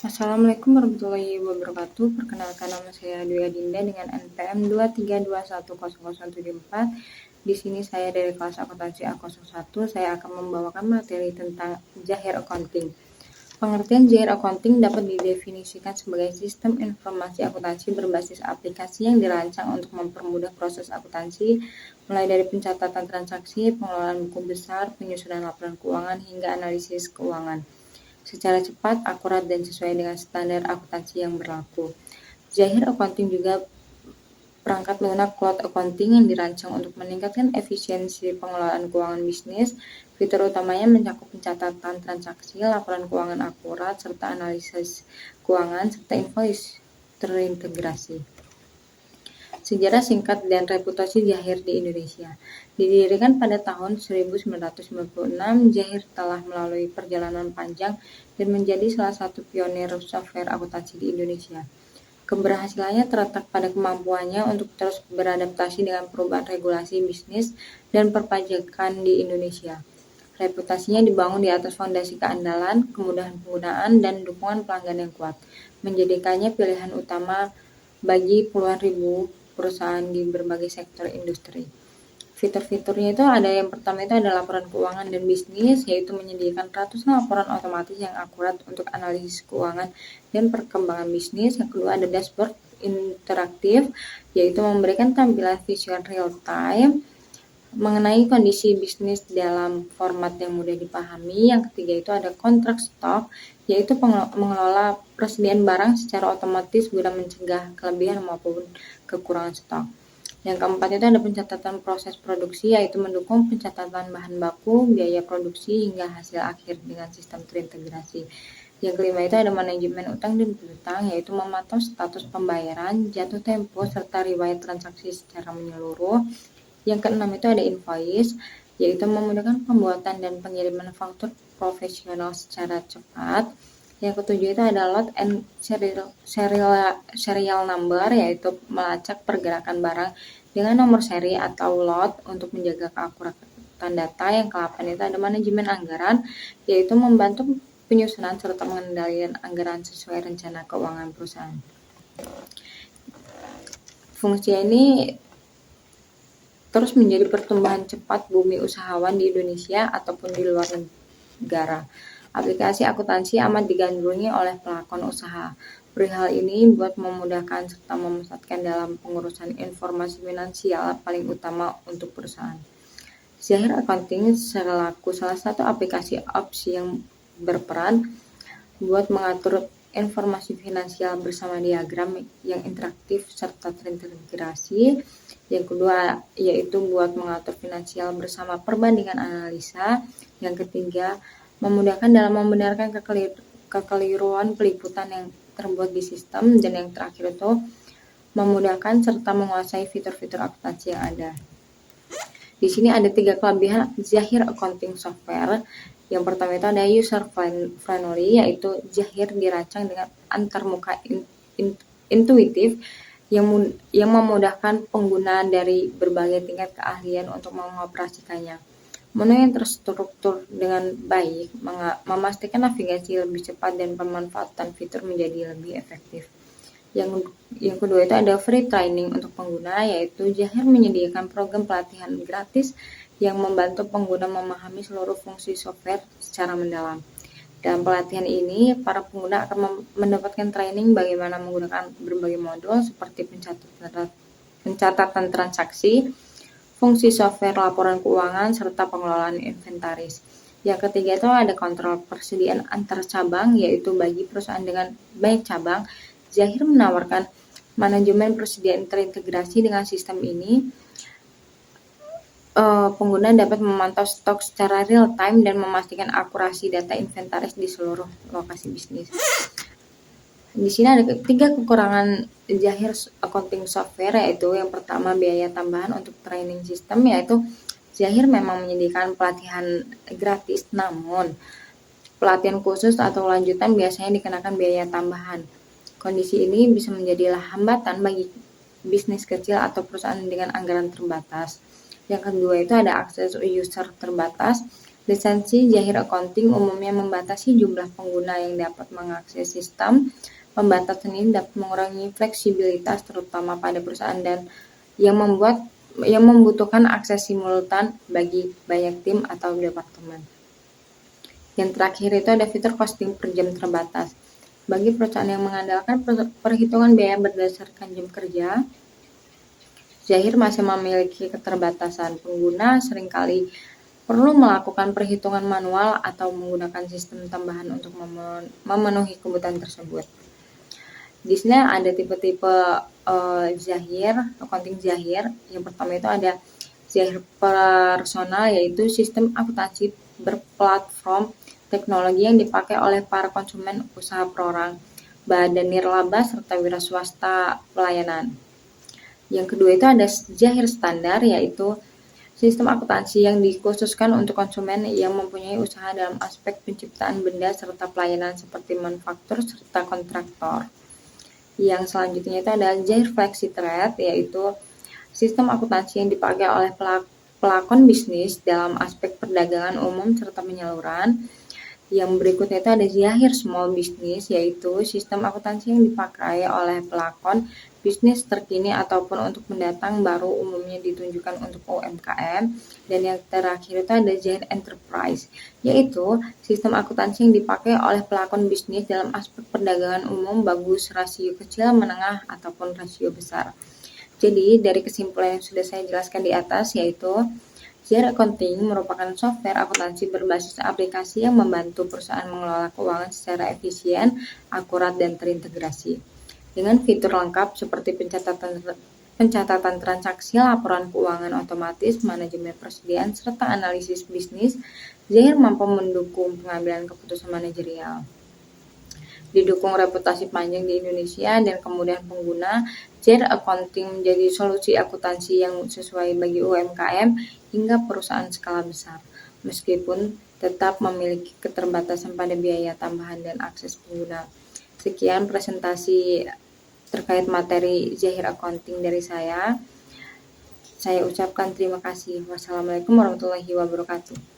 Assalamualaikum warahmatullahi wabarakatuh. Perkenalkan, nama saya Dwi Adinda dengan NPM 2321074. Di sini saya dari kelas akuntansi A01. Saya akan membawakan materi tentang Zahir Accounting. Pengertian Zahir Accounting dapat didefinisikan sebagai sistem informasi akuntansi berbasis aplikasi yang dirancang untuk mempermudah proses akuntansi, mulai dari pencatatan transaksi, pengelolaan buku besar, penyusunan laporan keuangan, hingga analisis keuangan secara cepat, akurat, dan sesuai dengan standar akuntansi yang berlaku. Zahir Accounting juga perangkat lunak cloud accounting yang dirancang untuk meningkatkan efisiensi pengelolaan keuangan bisnis. Fitur utamanya mencakup pencatatan transaksi, laporan keuangan akurat, serta analisis keuangan, serta invoice terintegrasi. Sejarah singkat dan reputasi Zahir di Indonesia. Didirikan pada tahun 1996, Zahir telah melalui perjalanan panjang dan menjadi salah satu pionir software akuntansi di Indonesia. Keberhasilannya terletak pada kemampuannya untuk terus beradaptasi dengan perubahan regulasi bisnis dan perpajakan di Indonesia. Reputasinya dibangun di atas fondasi keandalan, kemudahan penggunaan, dan dukungan pelanggan yang kuat, menjadikannya pilihan utama bagi puluhan ribu perusahaan di berbagai sektor industri. Fitur-fiturnya itu ada, yang pertama itu ada laporan keuangan dan bisnis, yaitu menyediakan ratusan laporan otomatis yang akurat untuk analisis keuangan dan perkembangan bisnis. Yang kedua ada dashboard interaktif, yaitu memberikan tampilan visual real time mengenai kondisi bisnis dalam format yang mudah dipahami. Yang ketiga itu ada kontrak stok, yaitu mengelola persediaan barang secara otomatis guna mencegah kelebihan maupun kekurangan stok. Yang keempat itu ada pencatatan proses produksi, yaitu mendukung pencatatan bahan baku, biaya produksi, hingga hasil akhir dengan sistem terintegrasi. Yang kelima itu ada manajemen utang dan piutang, yaitu memantau status pembayaran, jatuh tempo, serta riwayat transaksi secara menyeluruh. Yang keenam itu ada invoice, yaitu memudahkan pembuatan dan pengiriman faktur profesional secara cepat. Yang ketujuh itu ada lot and serial number, yaitu melacak pergerakan barang dengan nomor seri atau lot untuk menjaga keakuratan data. Yang ke-8 itu ada manajemen anggaran, yaitu membantu penyusunan serta pengendalian anggaran sesuai rencana keuangan perusahaan. Fungsi ini terus menjadi pertumbuhan cepat bumi usahawan di Indonesia ataupun di luar negara. Aplikasi akuntansi amat digandrungi oleh pelakon usaha. Perihal ini buat memudahkan serta memusatkan dalam pengurusan informasi finansial paling utama untuk perusahaan. Zahir Accounting selaku salah satu aplikasi opsi yang berperan buat mengatur informasi finansial bersama diagram yang interaktif serta terintegrasi. Yang kedua yaitu buat mengatur finansial bersama perbandingan analisa. Yang ketiga, memudahkan dalam membenarkan kekeliruan peliputan yang terbuat di sistem. Dan yang terakhir itu memudahkan serta menguasai fitur-fitur akuntansi yang ada. Di sini ada 3 kelebihan Zahir Accounting Software. Yang pertama itu ada user friendly, yaitu Zahir dirancang dengan antarmuka intuitif yang memudahkan pengguna dari berbagai tingkat keahlian untuk mengoperasikannya. Menu yang terstruktur dengan baik, memastikan navigasi lebih cepat dan pemanfaatan fitur menjadi lebih efektif. Yang kedua itu ada free training untuk pengguna, yaitu Zahir menyediakan program pelatihan gratis yang membantu pengguna memahami seluruh fungsi software secara mendalam. Dalam pelatihan ini, para pengguna akan mendapatkan training bagaimana menggunakan berbagai modul seperti pencatatan transaksi, fungsi software laporan keuangan, serta pengelolaan inventaris. Yang ketiga itu ada kontrol persediaan antar cabang, yaitu bagi perusahaan dengan banyak cabang, Zahir menawarkan manajemen persediaan terintegrasi. Dengan sistem ini, pengguna dapat memantau stok secara real time dan memastikan akurasi data inventaris di seluruh lokasi bisnis. Di sini ada 3 kekurangan Zahir Accounting Software, yaitu yang pertama biaya tambahan untuk training system, yaitu Zahir memang menyediakan pelatihan gratis, namun pelatihan khusus atau lanjutan biasanya dikenakan biaya tambahan. Kondisi ini bisa menjadi hambatan bagi bisnis kecil atau perusahaan dengan anggaran terbatas. Yang kedua itu ada akses user terbatas. Lisensi Zahir Accounting umumnya membatasi jumlah pengguna yang dapat mengakses sistem. Pembatasan ini dapat mengurangi fleksibilitas terutama pada perusahaan dan yang membutuhkan akses simultan bagi banyak tim atau departemen. Yang terakhir itu ada fitur costing per jam terbatas. Bagi perusahaan yang mengandalkan perhitungan biaya berdasarkan jam kerja, Zahir masih memiliki keterbatasan. Pengguna seringkali perlu melakukan perhitungan manual atau menggunakan sistem tambahan untuk memenuhi kebutuhan tersebut. Di sini ada tipe-tipe Zahir, accounting Zahir. Yang pertama itu ada Zahir personal, yaitu sistem akuntansi berplatform teknologi yang dipakai oleh para konsumen usaha perorang, badan nirlaba, serta wira swasta pelayanan. Yang kedua itu ada Zahir standar, yaitu sistem akuntansi yang dikhususkan untuk konsumen yang mempunyai usaha dalam aspek penciptaan benda serta pelayanan seperti manufaktur serta kontraktor. Yang selanjutnya itu ada Zahir Flexi Trade, yaitu sistem akuntansi yang dipakai oleh pelakon bisnis dalam aspek perdagangan umum serta penyaluran. Yang berikutnya itu ada Zahir Small Business, yaitu sistem akuntansi yang dipakai oleh pelakon bisnis terkini ataupun untuk mendatang baru, umumnya ditunjukkan untuk UMKM. Dan yang terakhir itu ada Zahir Enterprise, yaitu sistem akuntansi yang dipakai oleh pelakon bisnis dalam aspek perdagangan umum, bagus rasio kecil, menengah, ataupun rasio besar. Jadi dari kesimpulan yang sudah saya jelaskan di atas, yaitu Zahir Accounting merupakan software akuntansi berbasis aplikasi yang membantu perusahaan mengelola keuangan secara efisien, akurat, dan terintegrasi. Dengan fitur lengkap seperti pencatatan transaksi, laporan keuangan otomatis, manajemen persediaan, serta analisis bisnis, Zahir mampu mendukung pengambilan keputusan manajerial. Didukung reputasi panjang di Indonesia dan kemudahan pengguna, Zahir Accounting menjadi solusi akuntansi yang sesuai bagi UMKM hingga perusahaan skala besar, meskipun tetap memiliki keterbatasan pada biaya tambahan dan akses pengguna. Sekian presentasi terkait materi Zahir Accounting dari saya. Saya ucapkan terima kasih. Wassalamualaikum warahmatullahi wabarakatuh.